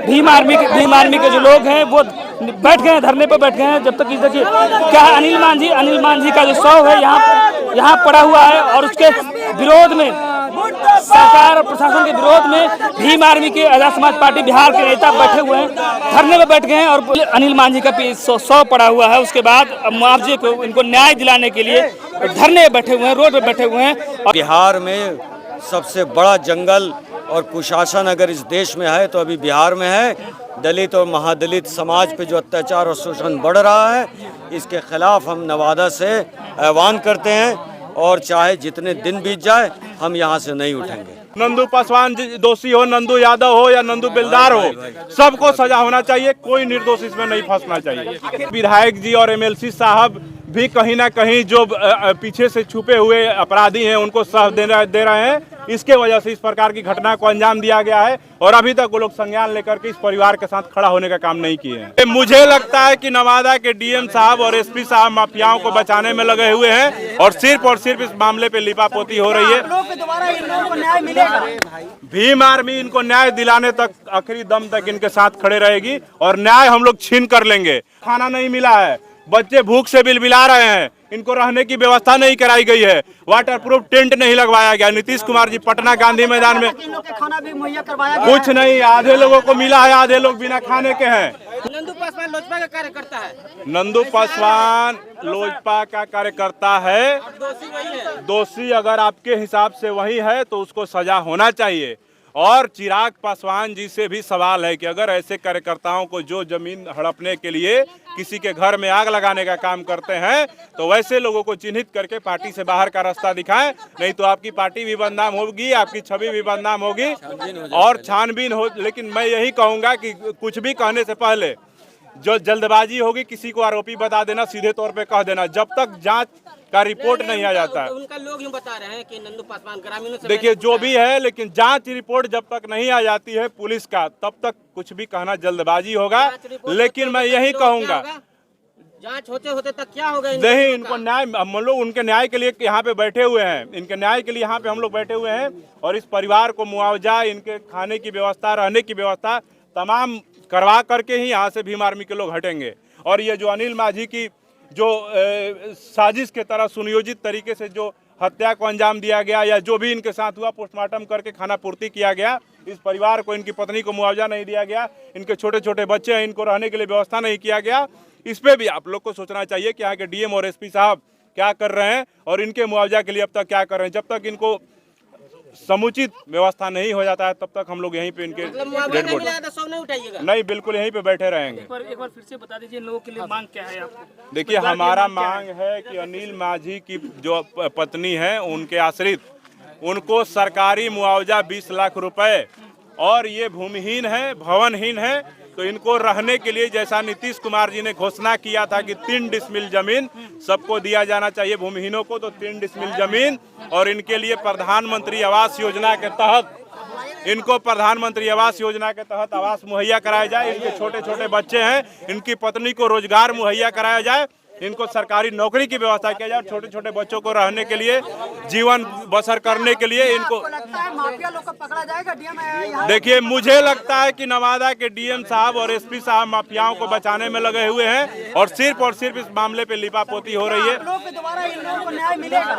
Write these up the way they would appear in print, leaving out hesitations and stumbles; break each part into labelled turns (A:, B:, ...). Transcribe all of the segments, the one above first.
A: Bhim army के जो लोग हैं वो बैठ गए हैं, धरने पर बैठ गए हैं। जब तक कि देखिए क्या अनिल मांझी का जो शव है यहाँ पड़ा हुआ है और उसके विरोध में, सरकार और प्रशासन के विरोध में भीम आर्मी के आजाद समाज पार्टी बिहार के नेता बैठे हुए हैं, धरने में बैठ गए हैं और अनिल मांझी का शव पड़ा हुआ है। उसके बाद मुआवजे को, इनको न्याय दिलाने के लिए धरने बैठे हुए हैं, रोड पे बैठे हुए हैं।
B: बिहार में सबसे बड़ा जंगल और कुशासन अगर इस देश में है तो अभी बिहार में है। दलित और महादलित समाज पे जो अत्याचार और शोषण बढ़ रहा है, इसके खिलाफ हम नवादा से आह्वान करते हैं और चाहे जितने दिन बीत जाए हम यहाँ से नहीं उठेंगे।
C: नंदू पासवान दोषी हो, नंदू यादव हो या नंदू बेलदार हो, सबको सजा होना चाहिए। कोई निर्दोष इसमें नहीं फंसना चाहिए। विधायक जी और एमएलसी साहब भी कहीं ना कहीं जो पीछे से छुपे हुए अपराधी हैं उनको साथ दे रहे हैं। इसके वजह से इस प्रकार की घटना को अंजाम दिया गया है और अभी तक वो लोग संज्ञान लेकर के इस परिवार के साथ खड़ा होने का काम नहीं किए हैं। मुझे लगता है कि नवादा के डीएम साहब और एसपी साहब माफियाओं को बचाने में लगे हुए हैं और सिर्फ इस मामले पे लिपापोती हो रही है। भीम आर्मी इनको न्याय दिलाने तक, आखिरी दम तक इनके साथ खड़े रहेगी और न्याय हम लोग छीन कर लेंगे। खाना नहीं मिला है, बच्चे भूख से बिलबिला रहे हैं, इनको रहने की व्यवस्था नहीं कराई गई है, वाटर प्रूफ टेंट नहीं लगवाया गया। नीतीश कुमार जी पटना गांधी मैदान में
D: खाना भी मुहैया करवाया गया
C: कुछ नहीं, आधे लोगों को मिला है, आधे लोग बिना खाने के हैं।
D: नंदू पासवान लोजपा का कार्यकर्ता है।
C: नंदू पासवान लोजपा का कार्यकर्ता है, दोषी अगर आपके हिसाब से वही है तो उसको सजा होना चाहिए। और चिराग पासवान जी से भी सवाल है कि अगर ऐसे कार्यकर्ताओं को जो जमीन हड़पने के लिए किसी के घर में आग लगाने का काम करते हैं तो वैसे लोगों को चिन्हित करके पार्टी से बाहर का रास्ता दिखाएं, नहीं तो आपकी पार्टी भी बदनाम होगी, आपकी छवि भी बदनाम होगी और छानबीन हो। लेकिन मैं यही कहूँगा कि कुछ भी कहने से पहले जो जल्दबाजी होगी, किसी को आरोपी बता देना, सीधे तौर पे कह देना, जब तक जांच का रिपोर्ट नहीं आ जाता है।
D: उनका लोग यूं बता रहे हैं कि नंदू पासवान ग्रामीणों से,
C: देखिए जो भी है, लेकिन जांच रिपोर्ट जब तक नहीं आ जाती है पुलिस का, तब तक कुछ भी कहना जल्दबाजी होगा। लेकिन मैं यही कहूँगा,
D: जांच होते होते तक क्या होगा?
C: नहीं, इनको न्याय, हम लोग उनके न्याय के लिए यहाँ पे बैठे हुए हैं, इनके न्याय के लिए यहाँ पे हम लोग बैठे हुए हैं और इस परिवार को मुआवजा, इनके खाने की व्यवस्था, रहने की व्यवस्था तमाम करवा करके ही यहाँ से भीम आर्मी के लोग हटेंगे। और ये जो अनिल मांझी की जो साजिश के तरह सुनियोजित तरीके से जो हत्या को अंजाम दिया गया या जो भी इनके साथ हुआ, पोस्टमार्टम करके खाना पूर्ति किया गया, इस परिवार को, इनकी पत्नी को मुआवजा नहीं दिया गया, इनके छोटे छोटे बच्चे हैं, इनको रहने के लिए व्यवस्था नहीं किया गया, इस पे भी आप लोग को सोचना चाहिए कि यहाँ के डीएम और एसपी साहब क्या कर रहे हैं और इनके मुआवजा के लिए अब तक क्या कर रहे हैं। जब तक इनको समुचित व्यवस्था नहीं हो जाता है तब तक हम लोग यहीं पे इनके नहीं, बिल्कुल यहीं पे बैठे रहेंगे।
A: एक बार फिर से बता दीजिए लोगों के लिए मांग क्या है आपको?
C: देखिए हमारा मांग है कि अनिल मांझी की जो पत्नी है उनके आश्रित, उनको सरकारी मुआवजा 20 लाख रुपए, और ये भूमिहीन है, भवनहीन है, तो इनको रहने के लिए जैसा नीतीश कुमार जी ने घोषणा किया था कि 3 डिसमिल जमीन सबको दिया जाना चाहिए, भूमिहीनों को तो 3 डिसमिल जमीन, और इनके लिए प्रधानमंत्री आवास योजना के तहत, इनको प्रधानमंत्री आवास योजना के तहत आवास मुहैया कराया जाए। इनके छोटे छोटे बच्चे हैं, इनकी पत्नी को रोजगार मुहैया कराया जाए, इनको सरकारी नौकरी की व्यवस्था किया जाए, छोटे छोटे बच्चों को रहने के लिए, जीवन बसर करने के लिए इनको।
D: माफिया लोग को पकड़ा जाएगा?
C: देखिए मुझे लगता है कि नवादा के डीएम साहब और एसपी साहब माफियाओं को बचाने में लगे हुए हैं और सिर्फ इस मामले पे लिपापोती हो रही है।
D: दोबारा इन लोगों को न्याय मिलेगा?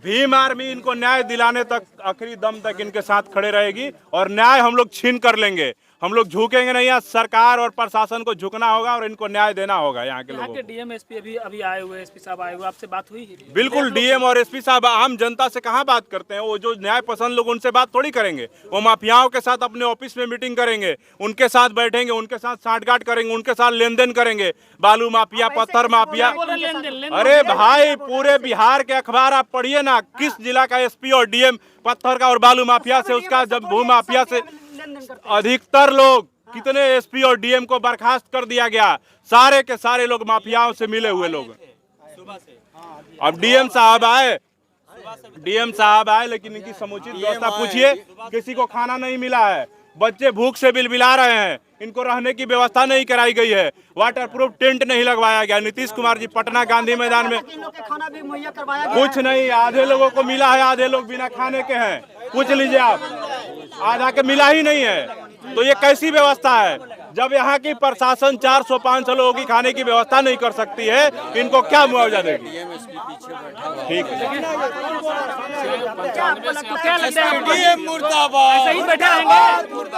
C: भीम आर्मी इनको न्याय दिलाने तक, आखिरी दम तक इनके साथ खड़े रहेगी और न्याय हम लोग छीन कर लेंगे। हम लोग झुकेंगे नहीं, यहाँ सरकार और प्रशासन को झुकना होगा और इनको न्याय देना होगा। यहाँ के लोगों को
A: डीएम एसपी अभी आए हुए, एसपी साहब आए हुए, आपसे बात हुई?
C: बिल्कुल, डीएम और एसपी साहब आम जनता से कहाँ बात करते हैं, वो जो न्याय पसंद लोग उनसे बात थोड़ी करेंगे। वो माफियाओं के साथ अपने ऑफिस में मीटिंग करेंगे, उनके साथ बैठेंगे, उनके साथ साठगांठ करेंगे, उनके साथ लेन देन करेंगे। बालू माफिया, पत्थर माफिया, अरे भाई पूरे बिहार के अखबार आप पढ़िए ना, किस जिला का एसपी और डीएम पत्थर का और बालू माफिया से, उसका जब भू माफिया से अधिकतर लोग, कितने एसपी और डीएम को बर्खास्त कर दिया गया, सारे के सारे लोग माफियाओं से मिले हुए लोग। अब डीएम साहब आए लेकिन इनकी समुचित व्यवस्था पूछिए, किसी को खाना नहीं मिला है, बच्चे भूख से बिलबिला रहे हैं, इनको रहने की व्यवस्था नहीं कराई गई है, वाटर प्रूफ टेंट नहीं लगवाया गया। नीतीश कुमार जी पटना गांधी मैदान में
D: खाना भी मुहैया करवाया गया
C: कुछ नहीं, आधे लोगों को मिला है, आधे लोग बिना खाने के हैं। पूछ लीजिए आप, आधा के मिला ही नहीं है। तो ये कैसी व्यवस्था है? जब यहाँ की प्रशासन 400-500 लोगों की खाने की व्यवस्था नहीं कर सकती है, इनको क्या मुआवजा देगी? ठीक है,
A: क्या लगता है
B: डीएम मुर्दाबाद,
A: सही बैठे रहेंगे?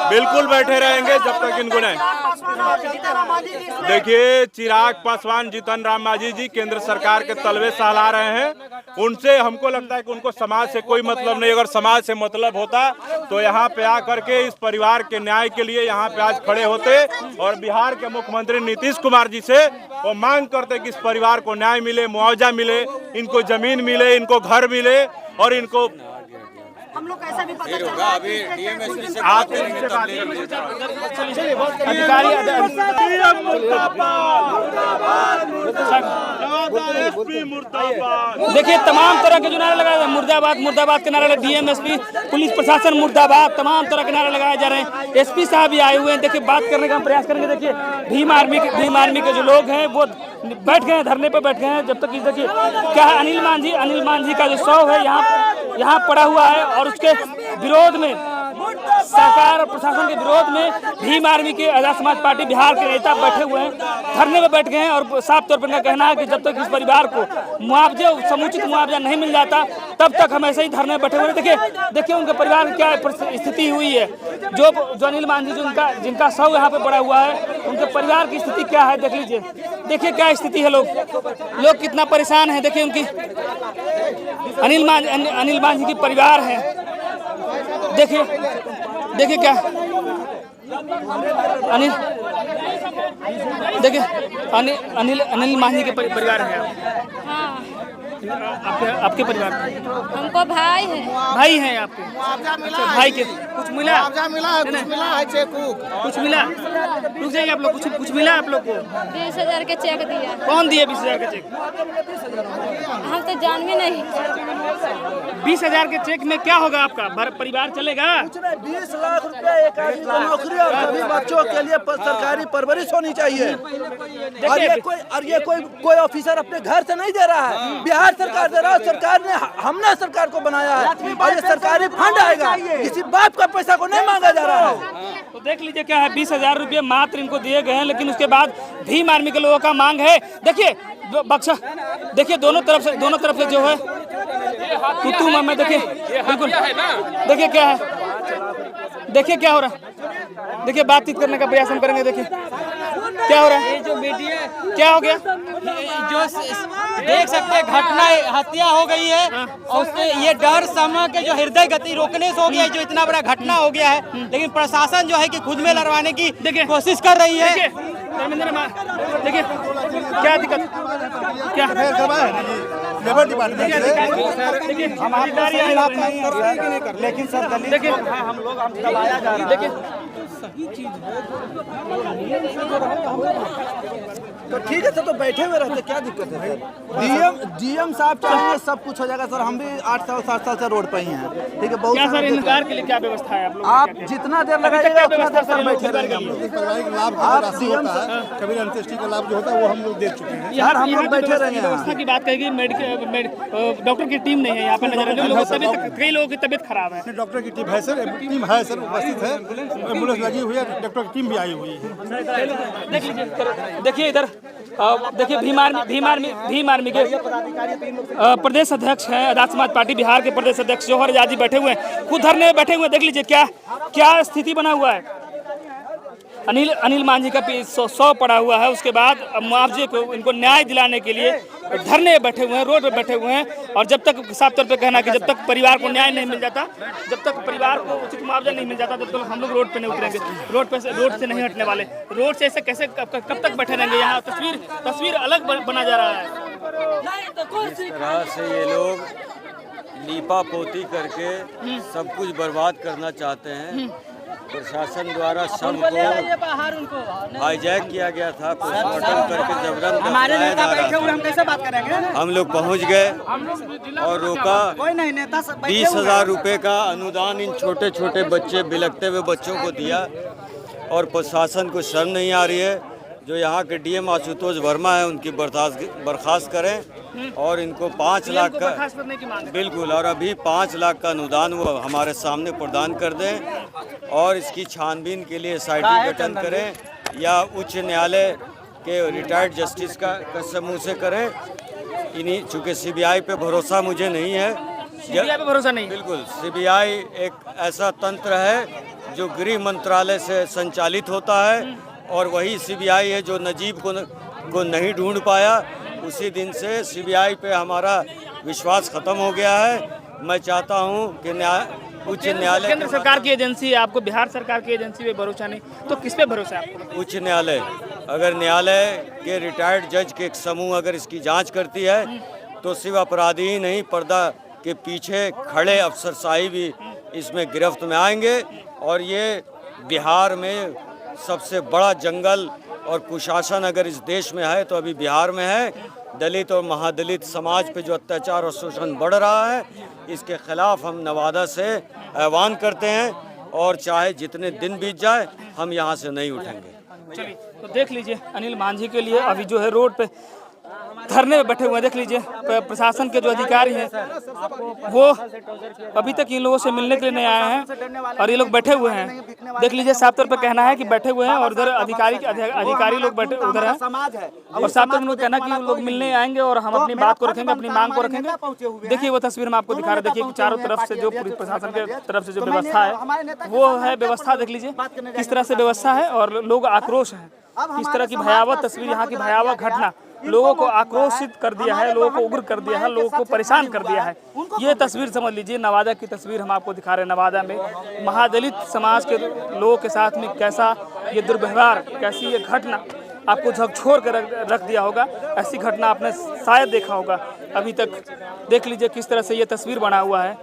C: बिल्कुल बैठे रहेंगे जब तक इनको नहीं। देखिए, चिराग पासवान, जीतन राम मांझी जी केंद्र सरकार के तलवे सहला रहे हैं। उनसे हमको लगता है कि उनको समाज से कोई मतलब नहीं। अगर समाज से मतलब होता तो यहाँ पे आकर के इस परिवार के न्याय के लिए यहाँ पे आज खड़े होते और बिहार के मुख्यमंत्री नीतीश कुमार जी से वो मांग करते कि इस परिवार को न्याय मिले, मुआवजा मिले, इनको जमीन मिले, इनको घर मिले और इनको
D: हम लोग ऐसा भी पता चला है कि
B: डीएमएसपी से
C: आप
A: देखिए तमाम तरह के जो नारे लगाए मुर्दाबाद मुर्दाबाद के नारे, डीएमएसपी, पुलिस प्रशासन मुर्दाबाद, तमाम तरह के नारे लगाए जा रहे हैं। एसपी साहब भी आए हुए हैं। देखिए बात करने का हम प्रयास करेंगे। देखिए भीम आर्मी के जो लोग हैं वो बैठ गए हैं, धरने पे बैठ गए हैं। जब तक देखिए क्या है, अनिल मांझी का जो शव है यहाँ पड़ा हुआ है और उसके विरोध में, सरकार और प्रशासन के विरोध में भीम आर्मी के आजाद समाज पार्टी बिहार के नेता बैठे हुए हैं, धरने में बैठ गए हैं। और साफ तौर पर उनका कहना है कि जब तक इस परिवार को समुचित मुआवजा नहीं मिल जाता तब तक हम ऐसे ही धरने में बैठे हुए हैं। देखिए उनके परिवार की क्या स्थिति हुई है। जो अनिल मांझी जिनका शव यहाँ पे पड़ा हुआ है, उनके परिवार की स्थिति क्या है देख लीजिए। देखिए क्या स्थिति है, लोग कितना परेशान है। देखिए उनकी अनिल मांझी की परिवार है। देखिए क्या अनिल मांझी के परिवार है।
E: हाँ,
A: आपके परिवार में
E: हमको भाई है
A: आपके। अच्छा, भाई के कुछ मिला है, कुछ मिला। रुक जाइए आप लोग, कुछ मिला आप लोग को?
E: 20,000 के चेक दिया।
A: कौन दिए 20,000 का चेक?
E: हम तो जान भी नहीं।
A: 20,000 के चेक में क्या होगा? आपका परिवार चलेगा?
F: 20 लाख रुपए एक आदमी को नौकरी और सभी बच्चों के लिए सरकारी परवरिश होनी चाहिए। और ये कोई ऑफिसर अपने घर से नहीं दे रहा है, बिहार सरकार दे रहा है। सरकार ने, हमने सरकार को बनाया है और ये सरकारी फंड आएगा, किसी बाप का पैसा को नहीं मांगा जा रहा है।
A: तो देख लीजिए क्या है, 20,000 रुपये मात्र इनको दिए गए हैं। लेकिन उसके बाद भीम आर्मी के लोगों का मांग है। देखिए बक्सा, देखिए दोनों तरफ से जो है मैं देखिए बिल्कुल, देखिए क्या है, देखिए क्या हो रहा है। देखिए बातचीत करने का प्रयास हम करेंगे। देखिए क्या हो रहा है,
G: जो मीडिया
A: क्या हो गया,
G: जो देख सकते हैं घटना, हत्या हो गई है और उससे ये डर समय के जो हृदय गति रोकने से हो गया है, जो इतना बड़ा घटना हो गया है। लेकिन प्रशासन जो है कि खुद में लड़वाने की कोशिश कर रही है।
A: देखिए क्या दिक्कत, क्या
F: लेबर डिपार्टमेंट
A: हम
F: लेकिन सर
A: देखिए
F: हम लोग दबाया जा रहा है।
A: देखिए
F: तो ठीक है सर, तो बैठे हुए रहते, क्या दिक्कत है? डीएम साहब चाहेंगे सब कुछ हो जाएगा सर। हम भी 8 साल 7 साल से रोड पे ही हैं, ठीक है। बहुत
A: क्या सर इनकार के लिए क्या व्यवस्था है?
F: आप जितना देर लगाइएगा उतना देर सर बैठे रहेंगे हम लोग।
H: आप डीएम कभी अंत्येष्टि का लाभ जो होता है वो हम लोग दे चुके हैं।
A: यार
F: हम लोग बैठे रहेंगे।
A: व्यवस्था की बात करेगी, डॉक्टर की टीम नहीं है यहाँ पे नजर। कई लोगों की तबीयत खराब है।
H: डॉक्टर की टीम है सर, टीम है सर, उपस्थित है, एम्बुलेंस लगी हुई है, डॉक्टर की टीम भी आई हुई है।
A: देखिए इधर देखिए भीम आर्मी के प्रदेश अध्यक्ष हैं, आजाद समाज पार्टी बिहार के प्रदेश अध्यक्ष जौहर आजादी बैठे हुए हैं, खुद धरने में बैठे हुए हैं। देख लीजिए क्या स्थिति बना हुआ है। अनिल मांझी का 100 पड़ा हुआ है। उसके बाद मुआवजे को, इनको न्याय दिलाने के लिए धरने बैठे हुए हैं, रोड पे बैठे हुए हैं। और जब तक साफ तौर पे कहना कि जब तक परिवार को न्याय नहीं मिल जाता, जब तक परिवार को उचित मुआवजा नहीं मिल जाता, तब तक हम लोग रोड पे नहीं उतरेंगे। रोड से नहीं हटने वाले। रोड से ऐसे कैसे कब तक बैठे रहेंगे? यहाँ तस्वीर अलग बना जा रहा है।
B: इस तरह से ये लोग लीपा पोती करके सब कुछ बर्बाद करना चाहते हैं। प्रशासन द्वारा शव को हाईजैक किया गया था, पोस्टमार्टम करके जबरन दफनाया जा रहा था। हम लोग पहुंच गए और रोका। 20,000 रुपए का अनुदान इन छोटे छोटे बच्चे, बिलखते हुए बच्चों को दिया और प्रशासन को शर्म नहीं आ रही है। जो यहाँ के डीएम आशुतोष वर्मा है उनकी बर्खास्त करें और इनको 5 लाख का
A: करने की मांग है।
B: बिल्कुल, और अभी 5 लाख का अनुदान वो हमारे सामने प्रदान कर दें और इसकी छानबीन के लिए SIT गठन करें या उच्च न्यायालय के रिटायर्ड जस्टिस का समूह से करें। इन्हीं चूँकि CBI पे भरोसा मुझे नहीं है।
A: CBI पे भरोसा नहीं?
B: बिल्कुल, CBI एक ऐसा तंत्र है जो गृह मंत्रालय से संचालित होता है और वही CBI है जो नजीब को नहीं ढूंढ पाया। उसी दिन से CBI पे हमारा विश्वास खत्म हो गया है। मैं चाहता हूँ कि उच्च न्यायालय,
A: केंद्र सरकार की एजेंसी है, आपको बिहार सरकार की एजेंसी पे भरोसा नहीं, तो किस पे भरोसा है आपको?
B: उच्च न्यायालय, अगर न्यायालय के रिटायर्ड जज के एक समूह अगर इसकी जांच करती है तो सिर्फ अपराधी ही नहीं, पर्दा के पीछे खड़े अफसरशाही भी इसमें गिरफ्त में आएंगे। और ये बिहार में सबसे बड़ा जंगल और कुशासन अगर इस देश में है तो अभी बिहार में है। दलित और महादलित समाज पे जो अत्याचार और शोषण बढ़ रहा है, इसके खिलाफ हम नवादा से आह्वान करते हैं और चाहे जितने दिन बीत जाए हम यहाँ से नहीं उठेंगे।
A: चलिए, तो देख लीजिए अनिल मांझी के लिए अभी जो है रोड पे धरने में बैठे हुए हैं। देख लीजिए प्रशासन के जो अधिकारी हैं वो अभी तक इन लोगों से मिलने के लिए नहीं आए हैं और ये लोग बैठे हुए हैं। देख लीजिए, साफ तौर पर कहना है कि बैठे हुए हैं और उधर अधिकारी लोग बैठे उधर हैं और साफ तौर पर कहना कि लोग मिलने आएंगे और हम अपनी बात को रखेंगे, अपनी मांग को रखेंगे। देखिए वो तस्वीर हम आपको दिखा रहे हैं। देखिए चारों तरफ से जो पुलिस प्रशासन के तरफ से जो व्यवस्था है वो है व्यवस्था। देख लीजिए किस तरह से व्यवस्था है और लोग आक्रोश हैं। इस तरह की भयावह तस्वीर, यहाँ की भयावह घटना लोगों को आक्रोशित कर दिया है, लोगों को उग्र कर दिया है, लोगों को परेशान कर दिया है। ये तस्वीर समझ लीजिए, नवादा की तस्वीर हम आपको दिखा रहे हैं। नवादा में महादलित समाज के लोगों के साथ में कैसा ये दुर्व्यवहार, कैसी ये घटना आपको झकझोर कर रख दिया होगा। ऐसी घटना आपने शायद देखा होगा अभी तक। देख लीजिए किस तरह से ये तस्वीर बना हुआ है।